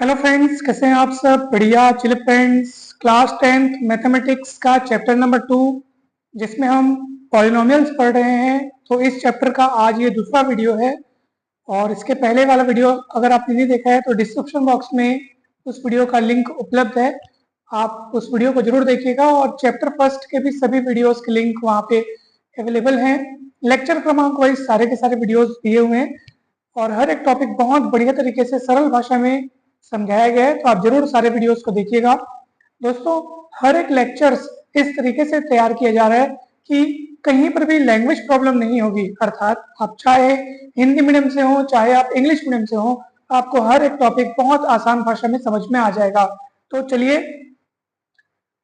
Hello friends, कैसे हैं आप सब? बढ़िया। चलिए फ्रेंड्स, क्लास 10th मैथमेटिक्स का चैप्टर नंबर 2 जिसमें हम पॉलिनोमियल्स पढ़ रहे हैं। तो इस चैप्टर का आज ये दूसरा वीडियो है और इसके पहले वाला वीडियो अगर आपने नहीं देखा है तो डिस्क्रिप्शन बॉक्स में उस वीडियो का लिंक उपलब्ध है। आप उस वीडियो को जरूर देखिएगा और चैप्टर फर्स्ट के भी सभी वीडियोस के लिंक वहाँ पे अवेलेबल हैं। लेक्चर क्रमांक वाइज सारे के सारे वीडियोस दिए हुए हैं और हर एक टॉपिक बहुत बढ़िया तरीके से सरल भाषा में समझाया गया है, तो आप जरूर सारे वीडियोस को देखिएगा। दोस्तों, हर एक लेक्चर्स इस तरीके से तैयार किया जा रहा है कि कहीं पर भी लैंग्वेज प्रॉब्लम नहीं होगी, अर्थात आप चाहे हिंदी मीडियम से हो चाहे आप इंग्लिश मीडियम से हो, आपको हर एक टॉपिक बहुत आसान भाषा में समझ में आ जाएगा। तो चलिए,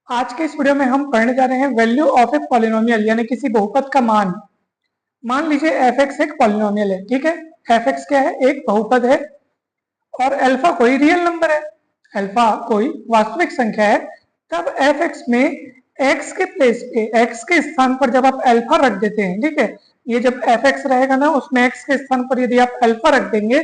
आज के इस वीडियो में हम पढ़ने जा रहे हैं वैल्यू ऑफ ए पॉलिनोमियल, यानी किसी बहुपद का मान। मान लीजिए एफ एक्स एक पॉलिनोमियल है, ठीक है। एफ एक्स क्या है? एक बहुपद है और अल्फा कोई रियल नंबर है, अल्फा कोई वास्तविक संख्या है। तब एफ एक्स में एक्स के प्लेस पे, एक्स के स्थान पर जब आप अल्फा रख देते हैं, ठीक है, ये जब एफ एक्स रहेगा ना, उसमें एक्स के स्थान पर यदि आप अल्फा रख देंगे,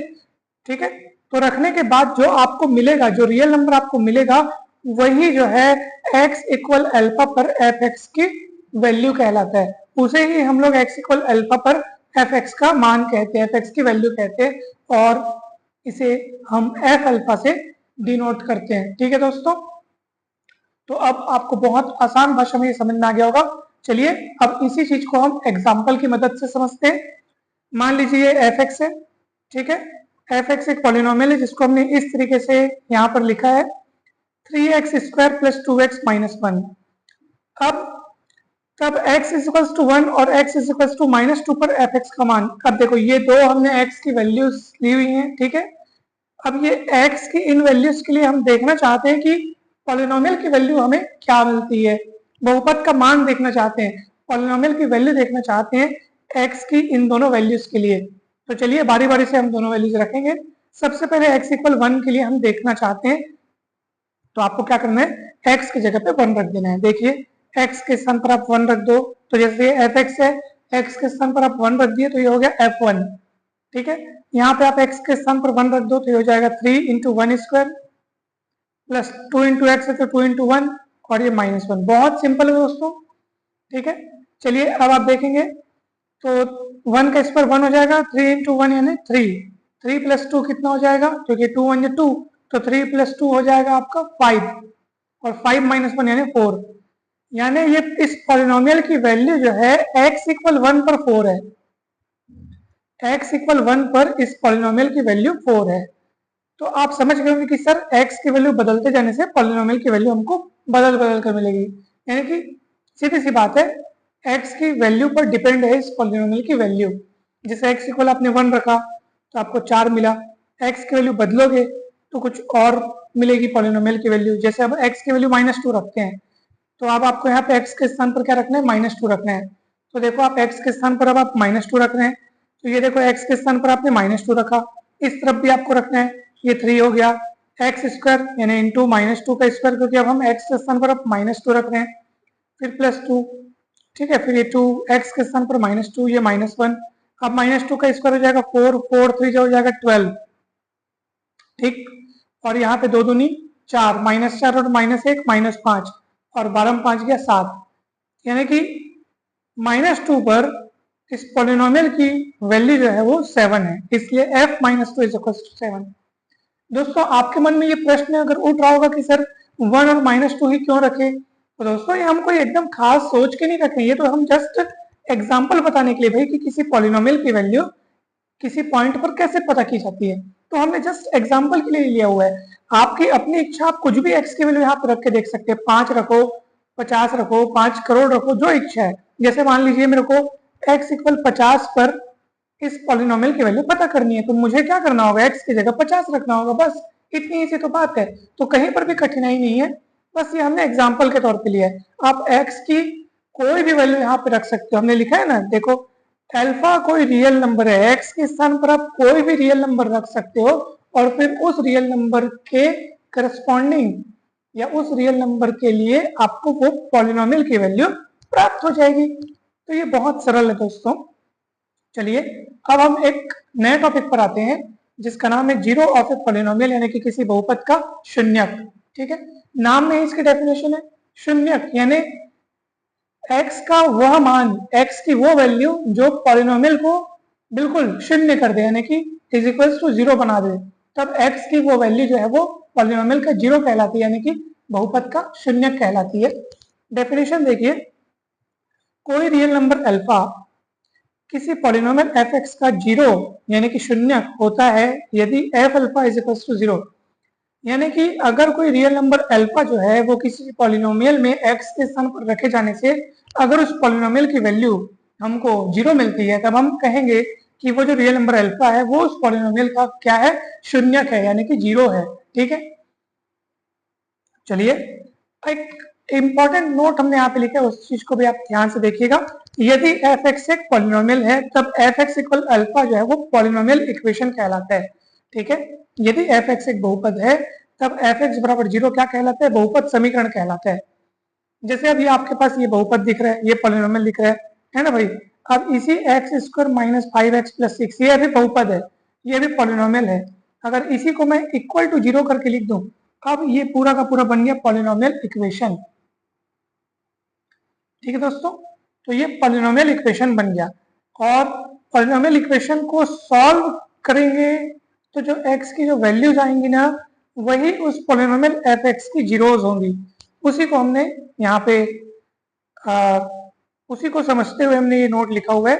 ठीक है, तो रखने के बाद जो आपको मिलेगा, जो रियल नंबर आपको मिलेगा, वही जो है एक्स इक्वल अल्फा पर एफ एक्स की वैल्यू कहलाता है। उसे ही हम लोग एक्स इक्वल अल्फा पर एफ एक्स का मान कहते हैं, एफ एक्स की वैल्यू कहते हैं और इसे हम एफ अल्फा से डिनोट करते हैं। ठीक है दोस्तों, तो अब आपको बहुत आसान भाषा में ये समझ में आ गया होगा। चलिए अब इसी चीज को हम एग्जाम्पल की मदद से समझते हैं। मान लीजिए एफ एक्स है, ठीक है। एफ एक्स एक पॉलिनोमियल है जिसको हमने इस तरीके से यहाँ पर लिखा है 3x² + 2x - 1। अब तब x = 1 और x = -2 पर एफ एक्स का मान। अब देखो, ये दो हमने x की वैल्यूज ली हुई हैं, ठीक है। अब ये x की इन वैल्यूज के लिए हम देखना चाहते हैं कि पॉलिनोमियल की वैल्यू हमें क्या मिलती है। बहुपद का मान देखना चाहते हैं, पॉलिनोमियल की वैल्यू देखना चाहते हैं x की इन दोनों वैल्यूज के लिए। तो चलिए बारी बारी से हम दोनों वैल्यूज रखेंगे। सबसे पहले x = 1 के लिए हम देखना चाहते हैं, तो आपको क्या करना है, x की जगह पे 1 रख देना है। देखिए, x के स्थान पर आप 1 रख दो, तो जैसे ये एफ एक्स है, x के स्थान पर आप 1 रख दिए तो ये हो गया f1, ठीक है। यहाँ पे आप x के स्थान पर 1 रख दो तो ये हो जाएगा 3 × 1² प्लस 2 × x है तो 2 × 1 और ये -1। बहुत सिंपल है दोस्तों, ठीक है। चलिए अब आप देखेंगे तो 1 का स्क्वायर 1 हो जाएगा, 3 × 1 यानी 3, 3 + 2 कितना हो जाएगा, क्योंकि 2 1 2, तो 3 + 2 हो जाएगा आपका 5 और 5 - 1 यानी 4। यानी ये इस पॉलिनोमियल की वैल्यू जो है x = 1 पर 4 है, x = 1 पर इस पॉलिनोमियल की वैल्यू 4 है। तो आप समझ गए होंगे कि सर x की वैल्यू बदलते जाने से पॉलिनोमियल की वैल्यू हमको बदल बदल कर मिलेगी। यानी कि सीधी सी बात है, x की वैल्यू पर डिपेंड है इस पॉलिनोमियल की वैल्यू। जैसे x इक्वल आपने 1 रखा तो आपको 4 मिला, x की वैल्यू बदलोगे तो कुछ और मिलेगी पॉलिनोमियल की वैल्यू। जैसे अब x की वैल्यू -2 रखते हैं, तो अब आपको यहाँ पे x के स्थान पर क्या रखना है, -2 रखना है। तो देखो, आप x के स्थान पर अब आप -2 रख रहे हैं, तो ये देखो x के स्थान पर आपने -2 रखा, इस तरफ भी आपको रखना है, ये 3 हो गया, x² यानी इंटू -2 का स्क्वायर, क्योंकि अब हम x के स्थान पर अब -2 रख रहे हैं, फिर +2, ठीक है, फिर ये 2, x के स्थान पर -2, ये -1, अब -2 का स्क्वायर हो जाएगा 4, 4 3 जो हो जाएगा 12, ठीक। और यहाँ पे 2 दूनी 4, -4 और -1 -5 और 12 5 गया 7, यानी कि -2 पर इस पॉलिनोमियल की वैल्यू जो है वो 7 है, इसलिए f - 2 = 7। दोस्तों, आपके मन में ये प्रश्न अगर उठ रहा होगा कि सर 1 और -2 ही क्यों रखे, तो दोस्तों ये हम कोई एकदम खास सोच के नहीं रखे, ये तो हम जस्ट एग्जाम्पल बताने के लिए भाई कि किसी पॉलिनोमियल की वैल्यू किसी पॉइंट पर कैसे पता की जाती है, तो हमने जस्ट एग्जाम्पल के लिए लिया हुआ है। आपकी अपनी इच्छा, आप कुछ भी एक्स की वैल्यू यहाँ पे रख के देख सकते हैं, 5 रखो, 50 रखो, 5 करोड़ रखो, जो इच्छा है। जैसे मान लीजिए मेरे को x = 50 पर इस पॉलिनोमियल की वैल्यू पता करनी है, तो मुझे क्या करना होगा, x की जगह 50 रखना होगा, बस इतनी ही सी तो बात है। तो कहीं पर भी कठिनाई नहीं है, बस ये हमने एग्जाम्पल के तौर पे लिया है। आप x की कोई भी वैल्यू यहाँ पे रख सकते हो, हमने लिखा है ना, देखो अल्फा कोई रियल नंबर है, x के स्थान पर आप कोई भी रियल नंबर रख सकते हो और फिर उस रियल नंबर के करस्पॉन्डिंग या उस रियल नंबर के लिए आपको वो पॉलिनोमियल की वैल्यू प्राप्त हो जाएगी। तो ये बहुत सरल है दोस्तों। चलिए अब हम एक नए टॉपिक पर आते हैं, जिसका नाम है जीरो ऑफ ए पॉलिनोमियल, यानी कि किसी बहुपद का शून्यक। ठीक है, नाम में इसकी डेफिनेशन है शून्यक, यानी x का वह मान, x की वो वैल्यू जो पॉलिनोमियल को बिल्कुल शून्य कर दे, यानी कि इज इक्वल्स टू जीरो बना दे, तब x की वो वैल्यू जो है वो पॉलिनोमियल का जीरो कहलाती है, यानी कि बहुपद का शून्यक कहलाती है। डेफिनेशन देखिए, कोई रियल नंबर अल्फा किसी पॉलिनोमियल f(x) का जीरो यानी कि शून्यक होता है यदि f alpha is equals to zero, यानी कि अगर कोई रियल नंबर अल्फा जो है वो किसी पॉलिनोमियल में x के स्थान पर रखे जाने से अगर उस पॉलिनोमियल की वैल्यू हमको जीरो मिलती है, तब हम कहेंगे कि वो जो रियल नंबर अल्फा है वो उस पॉलिनोमियल का क्या है, शून्यक है, यानी कि जीरो है। ठीक है, चलिए एक इंपॉर्टेंट नोट हमने यहाँ पे लिखा है, उस चीज को भी आप ध्यान से देखिएगा। यदि f(x) एक पॉलिनोमियल है तब f(x) इक्वल अल्फा जो है वो पॉलिनोमियल इक्वेशन कहलाता है। ठीक है, यदि f(x) एक बहुपद है तब f(x) बराबर जीरो क्या कहलाता है, बहुपद समीकरण कहलाता है। जैसे अभी आपके पास ये बहुपद दिख रहा है, ये पॉलिनोमियल दिख रहा है ना भाई। अब इसी x² माइनस 5x प्लस 6 ये भी बहुपद है, ये भी पॉलिनोमियल है। अगर इसी को मैं इक्वल टू जीरो करके लिख दूं, अब ये पूरा का पूरा बन गया पॉलिनोमियल इक्वेशन। ठीक है दोस्तों, तो ये पॉलिनोमियल इक्वेशन बन गया, और पॉलिनोमियल इक्वेशन को सॉल्व करेंगे तो जो x की जो वैल्यूज आएंगी ना, वही उस पॉलिनोमियल f(x) की जीरोज होंगी। उसी को हमने यहाँ पे उसी को समझते हुए हमने ये नोट लिखा हुआ है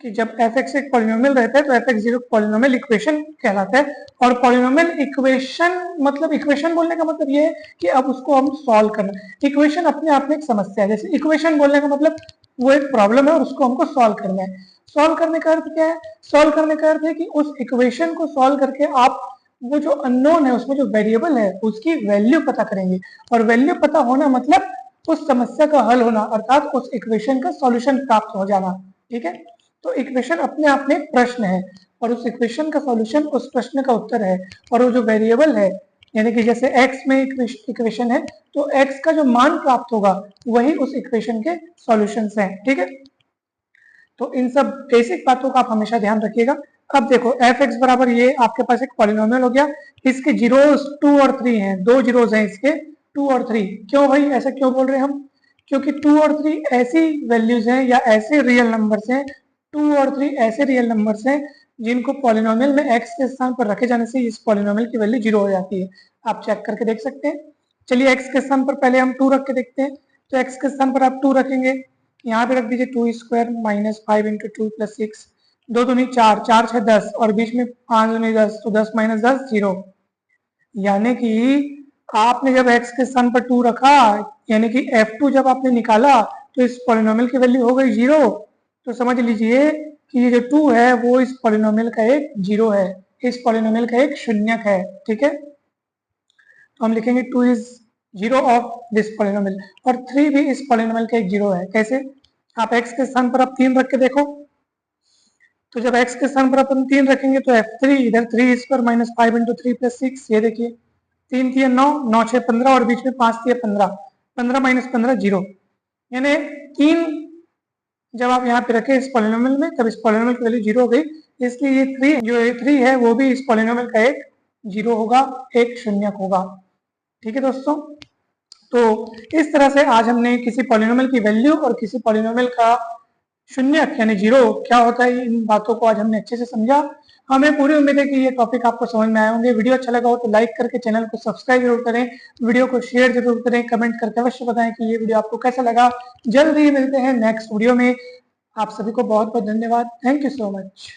कि जब f(x) एक पॉलिनोमियल रहता है तो f(x) जीरो पॉलिनोमियल इक्वेशन कहलाता है। और पॉलिनोमियल इक्वेशन मतलब, इक्वेशन बोलने का मतलब ये है कि अब उसको हम सॉल्व करना। इक्वेशन अपने आप में एक समस्या है, जैसे इक्वेशन बोलने का मतलब वो एक प्रॉब्लम है और उसको हमको सॉल्व करना है। सॉल्व करने का अर्थ क्या है, सॉल्व करने का अर्थ है कि उस इक्वेशन को सॉल्व करके आप वो जो अननोन है उसमें जो वेरिएबल है उसकी वैल्यू पता करेंगे, और वैल्यू पता होना मतलब उस समस्या का हल होना, अर्थात उस इक्वेशन का सॉल्यूशन प्राप्त हो जाना। ठीक है, तो इक्वेशन अपने आप में एक प्रश्न है और उस इक्वेशन का सॉल्यूशन उस प्रश्न का उत्तर है। और वो जो वेरिएबल है, यानी कि जैसे x में इक्वेशन है तो x का जो मान प्राप्त होगा वही उस इक्वेशन के सॉल्यूशंस हैं। ठीक है, तो इन सब बेसिक बातों का आप हमेशा ध्यान रखिएगा। अब देखो f(x) बराबर ये आपके पास एक पॉलिनोमियल हो गया, इसके जीरोस 2 और 3 हैं, दो जीरोस हैं इसके 2 और 3। क्यों भाई, ऐसा क्यों बोल रहे हैं हम, क्योंकि 2 और 3 ऐसी वैल्यूज हैं या ऐसे रियल नंबर्स हैं, 2 और 3 ऐसे रियल नंबर्स हैं जिनको पॉलिनोमियल में x के स्थान पर रखे जाने से इस पॉलिनोमियल की वैल्यू जीरो हो जाती है। आप चेक करके देख सकते हैं। चलिए x के स्थान पर पहले हम 2 रख के देखते हैं, तो x के स्थान पर आप 2 रखेंगे, यहाँ पे रख दीजिए 2² माइनस 5 इंटू 2 प्लस 6, 2 दूनी 4, 4 6 10 और बीच में 5 दूनी 10, तो 10 माइनस 10 0। यानी कि आपने जब x के स्थान पर 2 रखा, यानी कि f2 जब आपने निकाला तो इस पॉलिनोमियल की वैल्यू हो गई 0। तो समझ लीजिए कि ये जो 2 है वो इस पॉलिनोमियल का एक जीरो है, इस पॉलिनोमियल का एक शून्यक है। ठीक है, तो हम लिखेंगे 2 is zero of this polynomial, और 3 भी इस पॉलिनोमियल का एक जीरो है। कैसे, आप x के स्थान पर आप 3 रख के देखो, तो जब x के स्थान पर अपन 3 रखेंगे तो f3 इधर 3² माइनस 5 इंटू 3 प्लस 6, ये देखिए 3 3 9, 9 6 15 और बीच में 5 3 15, 15 माइनस 15 0। यानी 3 जब आप यहाँ पे रखे इस पॉलिनोमियल में तब इस पॉलिनोमियल की वैल्यू जीरो हो गई, इसलिए ये 3 जो 3 है वो भी इस पॉलिनोमियल का एक जीरो होगा, एक शून्यक होगा। ठीक है दोस्तों, तो इस तरह से आज हमने किसी पॉलिनोमियल की वैल्यू और किसी पॉलिनोमियल का शून्यक यानी जीरो क्या होता है, इन बातों को आज हमने अच्छे से समझा। हमें पूरी उम्मीद है कि ये टॉपिक आपको समझ में आए होंगे। वीडियो अच्छा लगा हो तो लाइक करके चैनल को सब्सक्राइब जरूर करें, वीडियो को शेयर जरूर करें, कमेंट करके अवश्य बताएं कि ये वीडियो आपको कैसा लगा। जल्द ही मिलते हैं नेक्स्ट वीडियो में। आप सभी को बहुत बहुत धन्यवाद। Thank you so much.